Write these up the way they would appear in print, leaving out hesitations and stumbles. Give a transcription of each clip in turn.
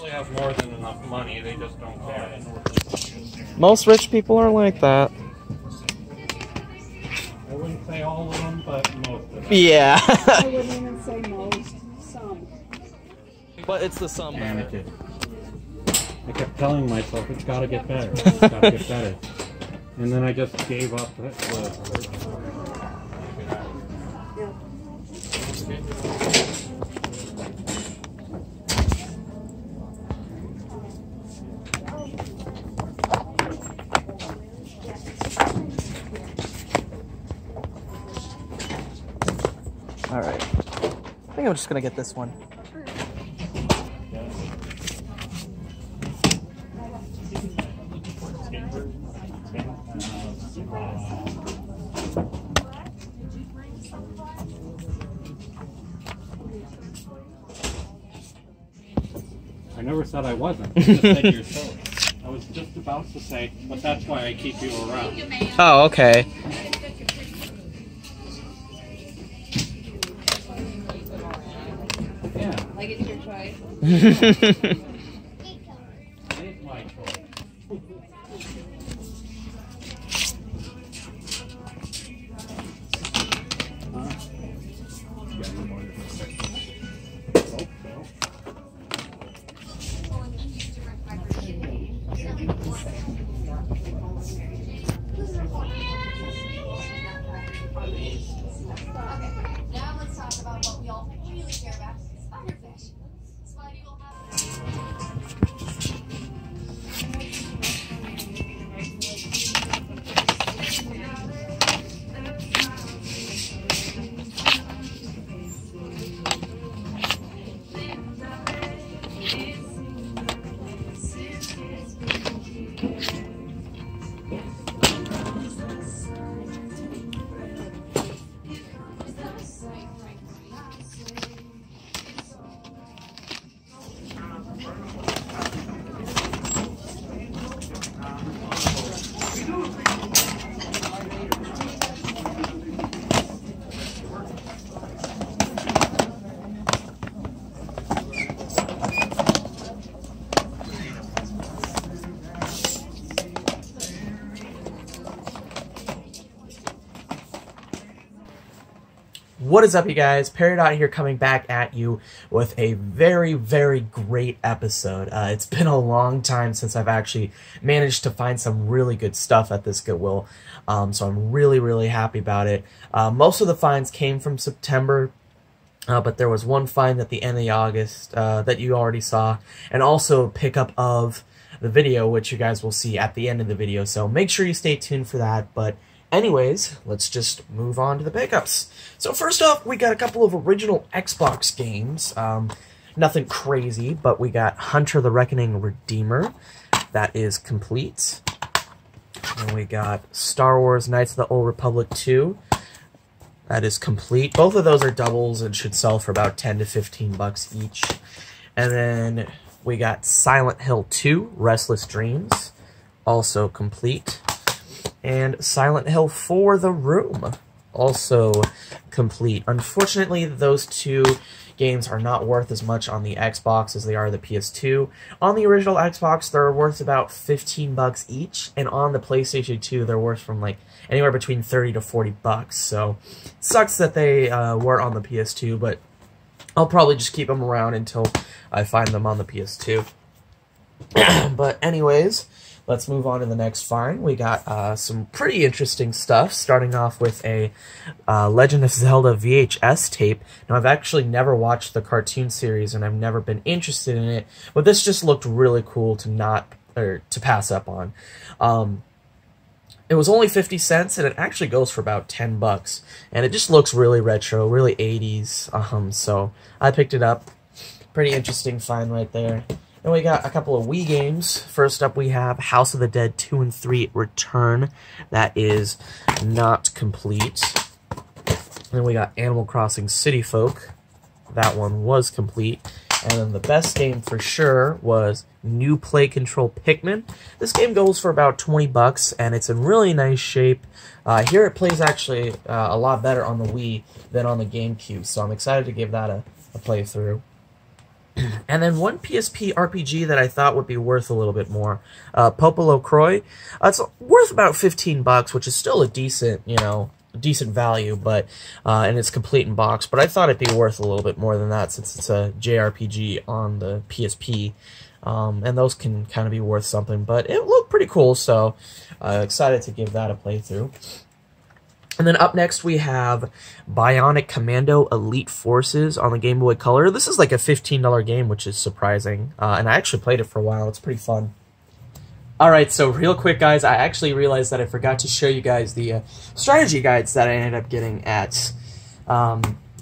They have more than enough money, they just don't care. Most rich people are like that. I wouldn't say all of them, but most of them. Yeah. I wouldn't even say most. Some. But it's the sum. Damn it. I kept telling myself it's gotta get better. It's gotta get better. And then I just gave up the Alright. I think I'm just gonna get this one. I never said I wasn't. I just said you're so. I was just about to say, but that's why I keep you around. Oh, okay. Yeah. Like it's your choice. It's my choice. Now let's talk about what we all really care about, Spider-Fish. Spidey will have... What is up, you guys? Peridot here, coming back at you with a very, very great episode. It's been a long time since I've actually managed to find some really good stuff at this Goodwill, so I'm really, really happy about it. Most of the finds came from September, but there was one find at the end of August that you already saw, and also a pickup of the video, which you guys will see at the end of the video, so make sure you stay tuned for that. But anyways, let's just move on to the pickups. So first off, we got a couple of original Xbox games. Nothing crazy, but we got Hunter the Reckoning Redeemer. That is complete. And we got Star Wars Knights of the Old Republic 2. That is complete. Both of those are doubles and should sell for about 10 to 15 bucks each. And then we got Silent Hill 2, Restless Dreams. Also complete. And Silent Hill 4, The Room, also complete. Unfortunately, those two games are not worth as much on the Xbox as they are the PS2. On the original Xbox, they're worth about 15 bucks each, and on the PlayStation 2, they're worth from like anywhere between 30 to 40 bucks. So, it sucks that they weren't on the PS2, but I'll probably just keep them around until I find them on the PS2. But anyways, let's move on to the next find. We got some pretty interesting stuff, starting off with a Legend of Zelda VHS tape. Now, I've actually never watched the cartoon series, and I've never been interested in it, but this just looked really cool to pass up on. It was only 50 cents, and it actually goes for about 10 bucks, and it just looks really retro, really 80s, so I picked it up. Pretty interesting find right there. Then we got a couple of Wii games. First up, we have House of the Dead 2 and 3 Return. That is not complete. Then we got Animal Crossing City Folk. That one was complete. And then the best game for sure was New Play Control Pikmin. This game goes for about 20 bucks, and it's in really nice shape. Here it plays actually a lot better on the Wii than on the GameCube, so I'm excited to give that a playthrough. And then one PSP RPG that I thought would be worth a little bit more, Popolo Croix. It's worth about $15, which is still a decent, decent value, but and it's complete in box. But I thought it'd be worth a little bit more than that since it's a JRPG on the PSP, and those can kind of be worth something. But it looked pretty cool, so excited to give that a playthrough. And then up next we have Bionic Commando Elite Forces on the Game Boy Color. This is like a $15 game, which is surprising, and I actually played it for a while. It's pretty fun. Alright, so real quick, guys, I actually realized that I forgot to show you guys the strategy guides that I ended up getting at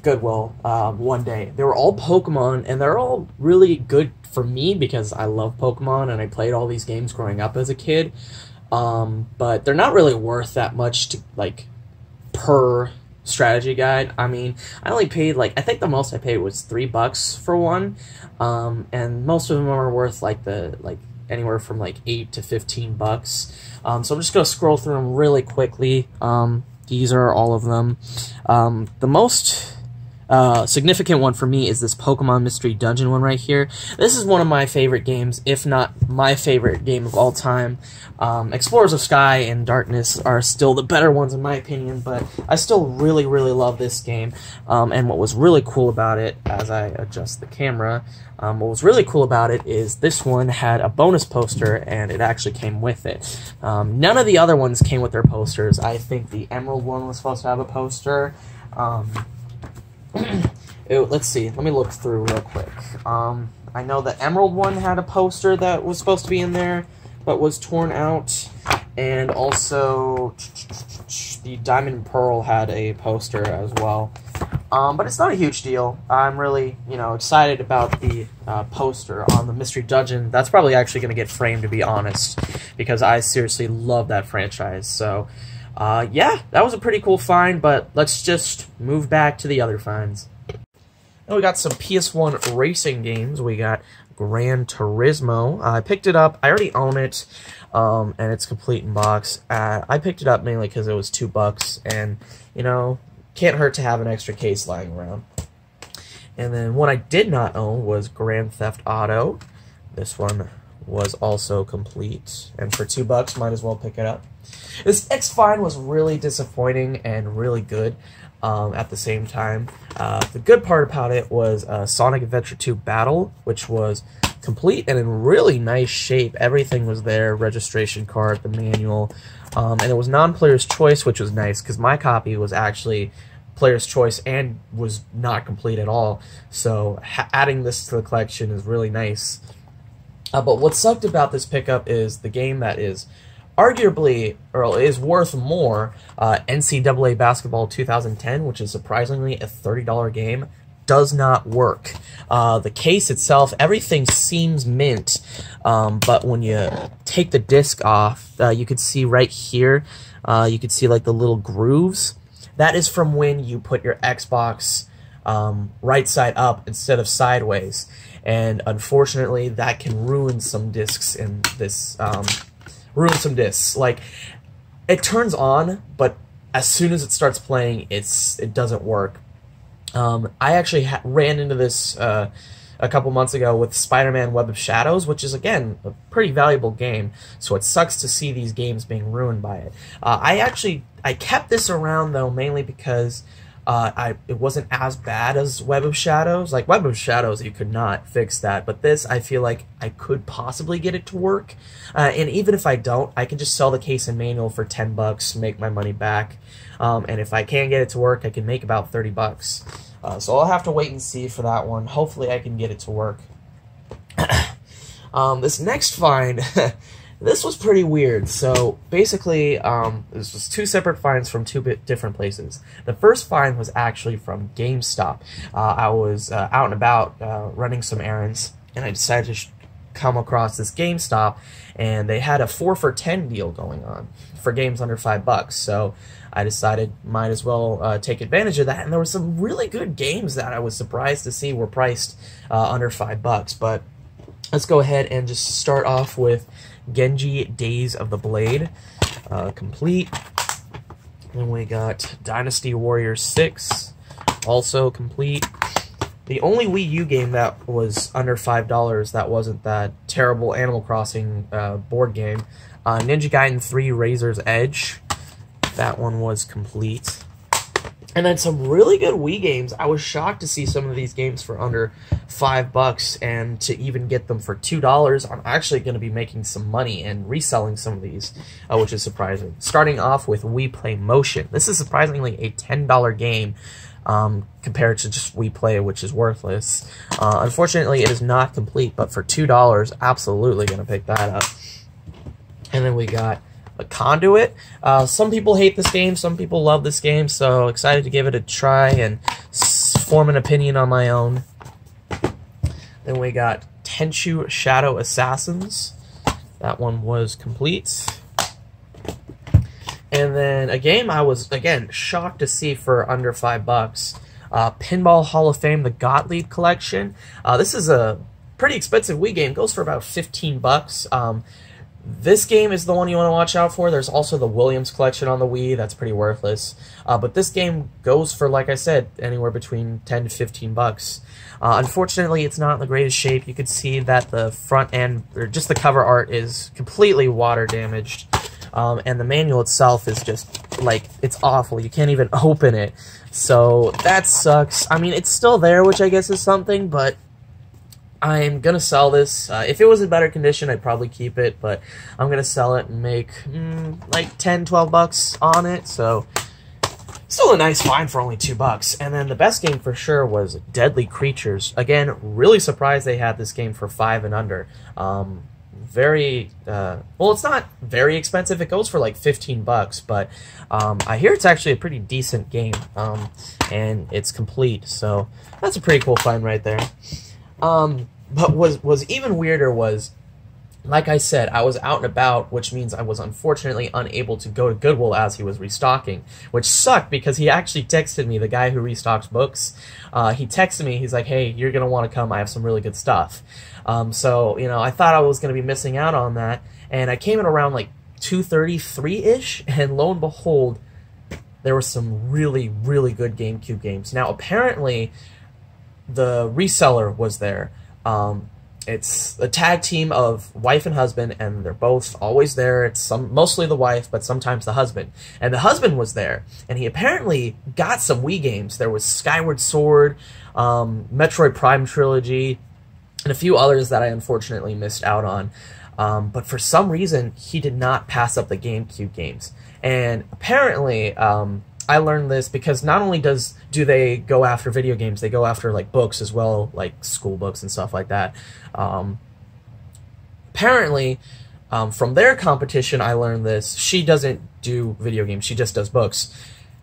Goodwill one day. They were all Pokemon, and they're all really good for me because I love Pokemon, and I played all these games growing up as a kid. But they're not really worth that much to, like, per strategy guide. I mean, I only paid, like, I think the most I paid was $3 for one, and most of them are worth, like, anywhere from like $8 to $15. So I'm just gonna scroll through them really quickly. These are all of them. The most significant one for me is this Pokemon Mystery Dungeon one right here. This is one of my favorite games, if not my favorite game of all time. Explorers of Sky and Darkness are still the better ones in my opinion, but I still really, really love this game. And what was really cool about it, as I adjust the camera, what was really cool about it is this one had a bonus poster, and it actually came with it. None of the other ones came with their posters. I think the Emerald one was supposed to have a poster. Let's see, let me look through real quick. I know the Emerald one had a poster that was supposed to be in there, but was torn out. And also, the Diamond and Pearl had a poster as well. But it's not a huge deal. I'm really, excited about the poster on the Mystery Dungeon. That's probably actually going to get framed, to be honest, because I seriously love that franchise. So, yeah, that was a pretty cool find, but let's just move back to the other finds. And we got some PS1 racing games. We got Gran Turismo. I picked it up. I already own it, and it's complete in box. I picked it up mainly because it was $2, and, can't hurt to have an extra case lying around. And then one I did not own was Grand Theft Auto. This one was also complete, and for $2, might as well pick it up. This next find was really disappointing and really good at the same time. The good part about it was Sonic Adventure 2 Battle, which was complete and in really nice shape. Everything was there, registration card, the manual, and it was non-player's choice, which was nice because my copy was actually player's choice and was not complete at all. So adding this to the collection is really nice. But what sucked about this pickup is the game that is arguably, or is worth more, NCAA Basketball 2010, which is surprisingly a $30 game, does not work. The case itself, everything seems mint, but when you take the disc off, you could see right here, you could see like the little grooves. That is from when you put your Xbox right side up instead of sideways, and unfortunately that can ruin some discs in this, like, it turns on, but as soon as it starts playing, it doesn't work. I actually ran into this a couple months ago with Spider-Man Web of Shadows, which is, again, a pretty valuable game, so it sucks to see these games being ruined by it. I kept this around, though, mainly because it wasn't as bad as Web of Shadows. Like, Web of Shadows, you could not fix that, but this, I feel like I could possibly get it to work, and even if I don't, I can just sell the case and manual for $10, make my money back, and if I can't get it to work, I can make about $30. So I'll have to wait and see for that one. Hopefully I can get it to work. This next find, this was pretty weird. So basically, this was two separate finds from two different places. The first find was actually from GameStop. I was out and about running some errands, and I decided to come across this GameStop, and they had a 4 for $10 deal going on for games under $5. So I decided might as well take advantage of that, and there were some really good games that I was surprised to see were priced under $5. But let's go ahead and just start off with Genji Days of the Blade, complete. Then we got Dynasty Warriors 6, also complete. The only Wii U game that was under $5 that wasn't that terrible Animal Crossing board game, Ninja Gaiden 3 Razor's Edge. That one was complete. And then some really good Wii games. I was shocked to see some of these games for under $5, and to even get them for $2. I'm actually going to be making some money and reselling some of these, which is surprising. Starting off with Wii Play Motion. This is surprisingly a $10 game compared to just Wii Play, which is worthless. Unfortunately, it is not complete, but for $2, absolutely going to pick that up. And then we got a Conduit. Some people hate this game, some people love this game, so excited to give it a try and form an opinion on my own. Then we got Tenchu Shadow Assassins. That one was complete. And then a game I was, again, shocked to see for under $5. Pinball Hall of Fame, the Gottlieb Collection. This is a pretty expensive Wii game. It goes for about $15. This game is the one you want to watch out for. There's also the Williams Collection on the Wii. That's pretty worthless. But this game goes for, like I said, anywhere between $10 to $15. Unfortunately, it's not in the greatest shape. You can see that the front end, or just the cover art, is completely water damaged. And the manual itself is just, like, it's awful. You can't even open it. So that sucks. I mean, it's still there, which I guess is something, but I'm going to sell this. If it was in better condition, I'd probably keep it, but I'm going to sell it and make like $10, $12 on it, so still a nice find for only $2. And then the best game for sure was Deadly Creatures. Again, really surprised they had this game for $5 and under. Very, well, it's not very expensive. It goes for like $15, but I hear it's actually a pretty decent game, and it's complete, so that's a pretty cool find right there. But was even weirder was, like I said, I was out and about, which means I was unfortunately unable to go to Goodwill as he was restocking, which sucked because he actually texted me, the guy who restocks books. He texted me, he's like, hey, you're going to want to come, I have some really good stuff. So, you know, I thought I was going to be missing out on that, and I came in around like 2:33-ish, and lo and behold, there were some really, really good GameCube games. Now, apparently, the reseller was there. It's a tag team of wife and husband, and they're both always there. It's mostly the wife, but sometimes the husband. And the husband was there, and he apparently got some Wii games. There was Skyward Sword, Metroid Prime Trilogy, and a few others that I unfortunately missed out on. But for some reason, he did not pass up the GameCube games. And apparently, I learned this because not only do they go after video games, they go after like books as well, like school books and stuff like that. Apparently, from their competition, I learned this. She doesn't do video games; she just does books.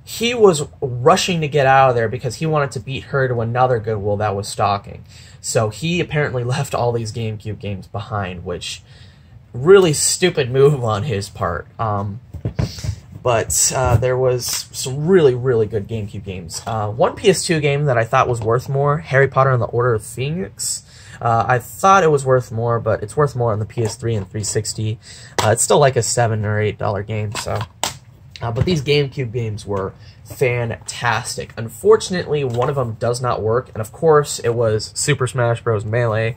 He was rushing to get out of there because he wanted to beat her to another Goodwill that was stocking. So he apparently left all these GameCube games behind, which really stupid move on his part. But there was some really, really good GameCube games. One PS2 game that I thought was worth more, Harry Potter and the Order of Phoenix. I thought it was worth more, but it's worth more on the PS3 and 360. It's still like a $7 or $8 game, so. But these GameCube games were fantastic. Unfortunately, one of them does not work, and of course, it was Super Smash Bros. Melee.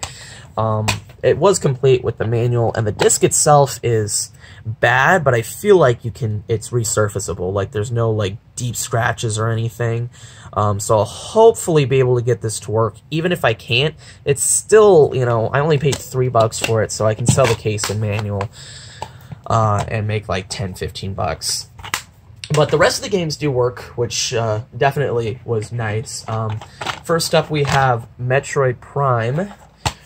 It was complete with the manual, and the disc itself is bad, but I feel like it's resurfaceable. Like, there's no, like, deep scratches or anything. So I'll hopefully be able to get this to work. Even if I can't, it's still, you know, I only paid $3 for it, so I can sell the case and manual and make like $10, $15. But the rest of the games do work, which definitely was nice. First up, we have Metroid Prime.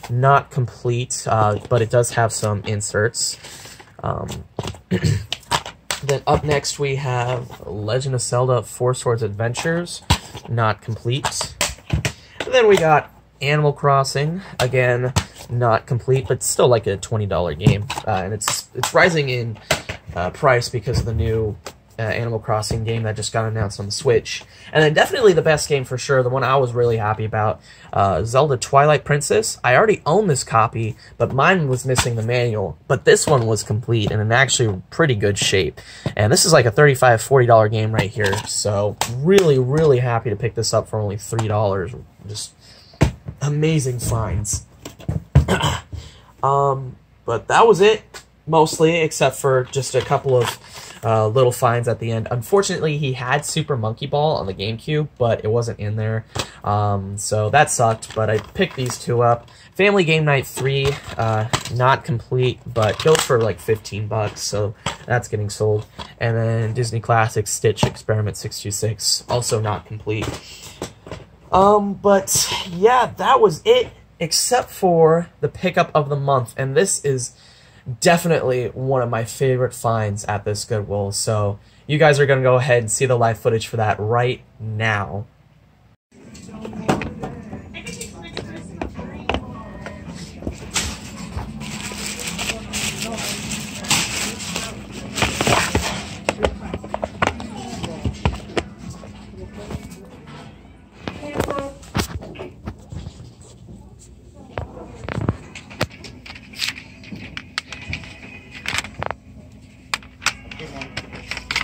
Not complete, but it does have some inserts. Then up next we have Legend of Zelda 4 Swords Adventures. Not complete. And then we got Animal Crossing. Again, not complete, but still like a $20 game. And it's rising in price because of the new Animal Crossing game that just got announced on the Switch. And then definitely the best game for sure, the one I was really happy about, Zelda Twilight Princess. I already own this copy, but mine was missing the manual. But this one was complete and in actually pretty good shape. And this is like a $35, $40 game right here. So really, really happy to pick this up for only $3. Just amazing finds. But that was it, mostly, except for just a couple of little finds at the end. Unfortunately, he had Super Monkey Ball on the GameCube, but it wasn't in there, so that sucked, but I picked these two up. Family Game Night 3, not complete, but goes for like 15 bucks, so that's getting sold. And then Disney Classics Stitch Experiment 626, also not complete. But yeah, that was it, except for the pickup of the month, and this is definitely one of my favorite finds at this Goodwill, so you guys are going to go ahead and see the live footage for that right now.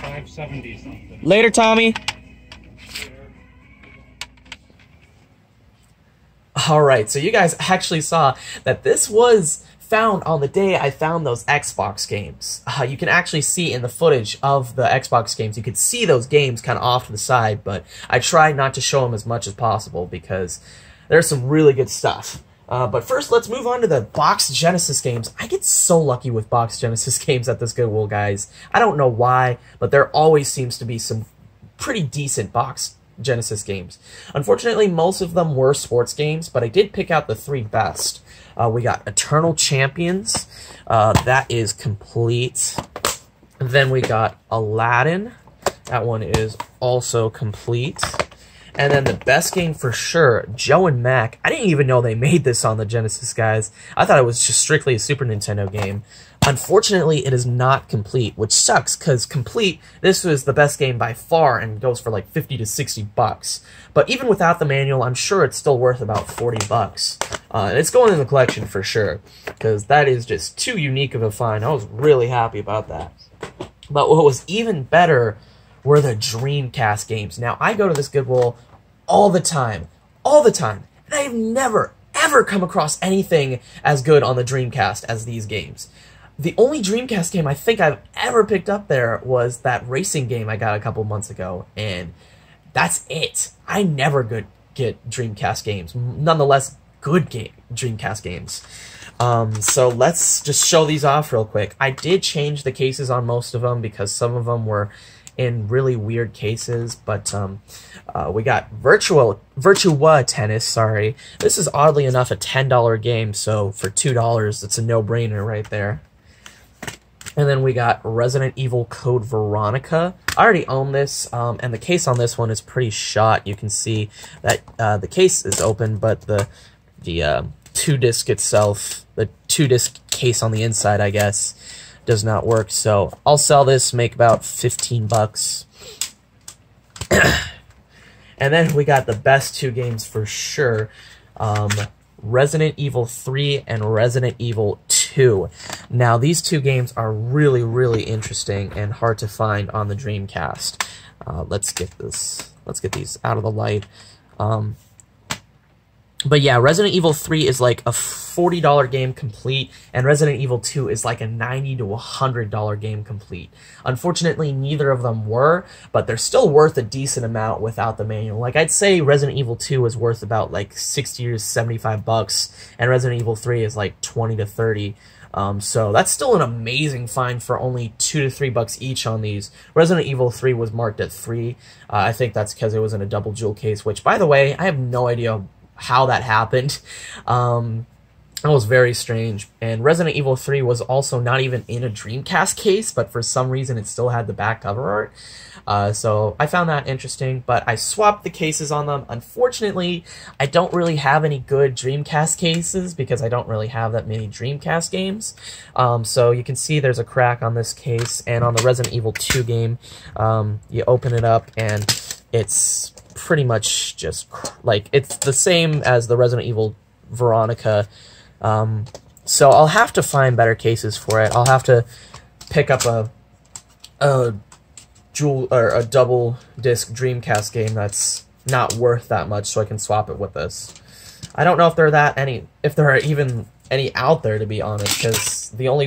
$570 Later, Tommy. Alright, so you guys actually saw that this was found on the day I found those Xbox games. You can actually see in the footage of the Xbox games, you could see those games kind of off to the side, but I tried not to show them as much as possible because there's some really good stuff. But first, let's move on to the box Genesis games. I get so lucky with box Genesis games at this Goodwill, guys. I don't know why, but there always seems to be some pretty decent box Genesis games. Unfortunately, most of them were sports games, but I did pick out the 3 best. We got Eternal Champions. That is complete. Then we got Aladdin. That one is also complete. And then the best game for sure, Joe and Mac. I didn't even know they made this on the Genesis, guys. I thought it was just strictly a Super Nintendo game. Unfortunately, it is not complete, which sucks, because complete, this was the best game by far and goes for like 50 to 60 bucks. But even without the manual, I'm sure it's still worth about 40 bucks. And it's going in the collection for sure, because that is just too unique of a find. I was really happy about that. But what was even better were the Dreamcast games. Now, I go to this Goodwill all the time, and I've never, ever come across anything as good on the Dreamcast as these games. The only Dreamcast game I think I've ever picked up there was that racing game I got a couple months ago, and that's it. I never get Dreamcast games, nonetheless good Dreamcast games. So let's just show these off real quick. I did change the cases on most of them because some of them were in really weird cases, but we got Virtua Tennis, sorry. This is oddly enough a $10 game, so for $2, it's a no-brainer right there. And then we got Resident Evil Code Veronica. I already own this, and the case on this one is pretty shot. You can see that the case is open, but the 2-disc itself, the 2-disc case on the inside, I guess, does not work. So I'll sell this, make about 15 bucks. And then we got the best 2 games for sure. Resident Evil 3 and Resident Evil 2. Now, these 2 games are really, really interesting and hard to find on the Dreamcast. Let's get these out of the light. But yeah, Resident Evil 3 is like a $40 game complete, and Resident Evil 2 is like a $90 to $100 game complete. Unfortunately, neither of them were, but they're still worth a decent amount without the manual. Like, I'd say Resident Evil 2 is worth about like 60 to 75 bucks, and Resident Evil 3 is like 20 to 30. So that's still an amazing find for only 2 to 3 bucks each on these. Resident Evil 3 was marked at 3. I think that's because it was in a double jewel case, which, by the way, I have no idea how that happened. It was very strange. And Resident Evil 3 was also not even in a Dreamcast case, but for some reason it still had the back cover art. So I found that interesting, but I swapped the cases on them. Unfortunately, I don't really have any good Dreamcast cases because I don't really have that many Dreamcast games. So you can see there's a crack on this case, and on the Resident Evil 2 game, you open it up and it's pretty much just like it's the same as the Resident Evil Veronica. So I'll have to find better cases for it. I'll have to pick up a dual or a double disc Dreamcast game that's not worth that much so I can swap it with this. I don't know if there are even any out there, to be honest, because the only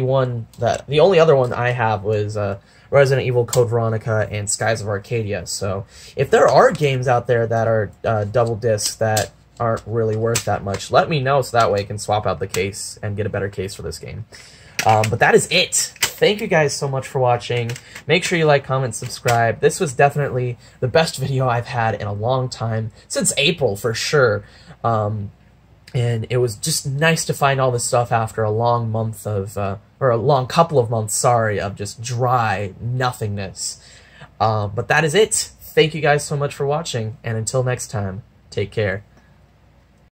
other one I have was Resident Evil Code Veronica and Skies of Arcadia. So if there are games out there that are double discs that aren't really worth that much, let me know so that way I can swap out the case and get a better case for this game. But that is it. Thank you guys so much for watching. Make sure you like, comment, subscribe. This was definitely the best video I've had in a long time, since April for sure. And it was just nice to find all this stuff after a long month of, or a long couple of months, sorry, of just dry nothingness. But that is it. Thank you guys so much for watching, and until next time, take care.